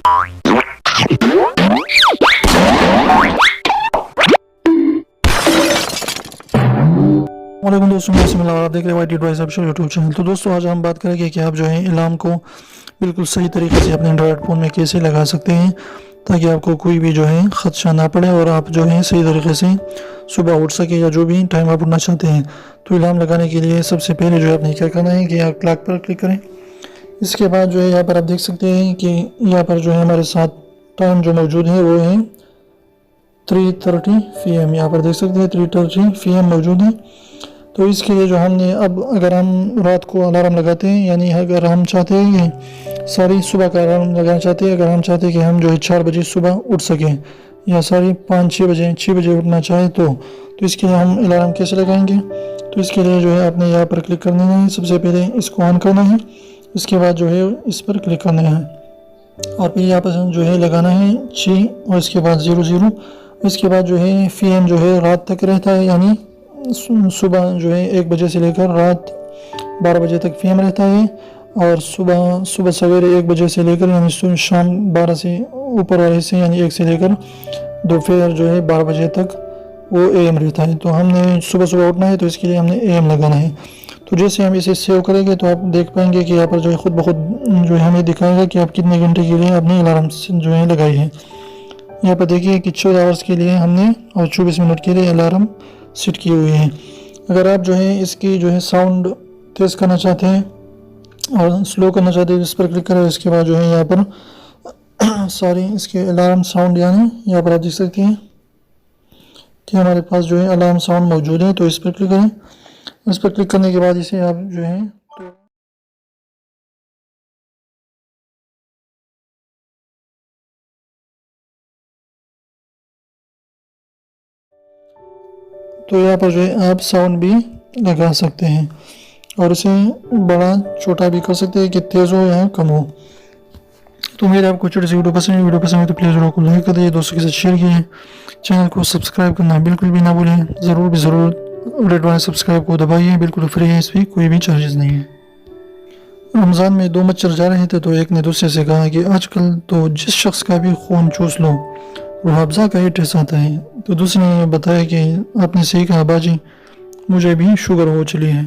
वालेकुम दोस्तों, आप देख रहे हैं YT advice official YouTube channel. तो दोस्तों आज हम बात करेंगे कि आप जो है अलार्म को बिल्कुल सही तरीके से अपने एंड्रॉयड फ़ोन में कैसे लगा सकते हैं ताकि आपको कोई भी जो है ख़दशा ना पड़े और आप जो है सही तरीके से सुबह उठ सके या जो भी टाइम आप उठना चाहते हैं। तो अलार्म लगाने के लिए सबसे पहले जो है आपने क्या करना है कि आप क्लॉक पर क्लिक करें। इसके बाद जो है यहाँ पर आप देख सकते हैं कि यहाँ पर जो है हमारे साथ टाइम जो मौजूद है वो है 3:30 PM। यहाँ पर देख सकते हैं 3:30 PM मौजूद है। तो इसके लिए जो हमने अब अगर हम रात को अलार्म लगाते हैं, यानी अगर हम चाहते हैं कि सारी सुबह का अलार्म लगाना चाहते हैं, अगर हम चाहते हैं कि हम जो है 4 बजे सुबह उठ सकें या सारी 5-6 बजे 6 बजे उठना चाहें तो इसके लिए हम अलार्म कैसे लगाएंगे। तो इसके लिए जो है आपने यहाँ पर क्लिक करना है। सबसे पहले इसको ऑन करना है, इसके बाद जो है इस पर क्लिक करना है और फिर यहाँ पर जो है लगाना है 6 और इसके बाद 00। इसके बाद जो है PM जो है रात तक रहता है, यानी सुबह जो है 1 बजे से लेकर रात 12 बजे तक PM रहता है और सुबह सवेरे 1 बजे से लेकर यानी शाम 12 से ऊपर वाले से यानी 1 से लेकर दोपहर जो है 12 बजे तक वो AM रहता है। तो हमने सुबह उठना है तो इसके लिए हमने AM लगाना है। तो जैसे हम इसे सेव करेंगे तो आप देख पाएंगे कि यहाँ पर जो है खुद ब खुद जो है हमें दिखाएगा कि आप कितने घंटे के लिए अपनी अलार्म जो है लगाई है। यहाँ पर देखिए कि 14 आवर्स के लिए हमने और 24 मिनट के लिए अलार्म सेट की हुई है। अगर आप जो है इसकी जो है साउंड तेज़ करना चाहते हैं और स्लो करना चाहते हैं इस पर क्लिक करें। इसके बाद जो है यहाँ पर सारी इसके अलार्म साउंड यानी यहाँ पर आप देख सकते हैं कि हमारे पास जो है अलार्म साउंड मौजूद है। तो इस पर क्लिक करें। इस पर क्लिक करने के बाद इसे आप जो है तो यहाँ पर जो है आप साउंड भी लगा सकते हैं और इसे बड़ा छोटा भी कर सकते हैं कि तेज़ हो या कम हो। तो मेरे आपको छोटी सी वीडियो पसंद है तो प्लीज़ वीडियो को लाइक कर दीजिए, दोस्तों के साथ शेयर कीजिए, चैनल को सब्सक्राइब करना बिल्कुल भी ना भूलें। ज़रूर रेड वाले सब्सक्राइब को दबाइए, बिल्कुल फ्री है, इस पर कोई भी चार्जेस नहीं है। रमज़ान में 2 मच्छर जा रहे थे तो एक ने दूसरे से कहा कि आजकल तो जिस शख्स का भी खून चूस लो रुहाफ़ज़ा का ही टेस्ट आता है। तो दूसरे ने बताया कि आपने सही कहा बाजी, मुझे भी शुगर हो चली है।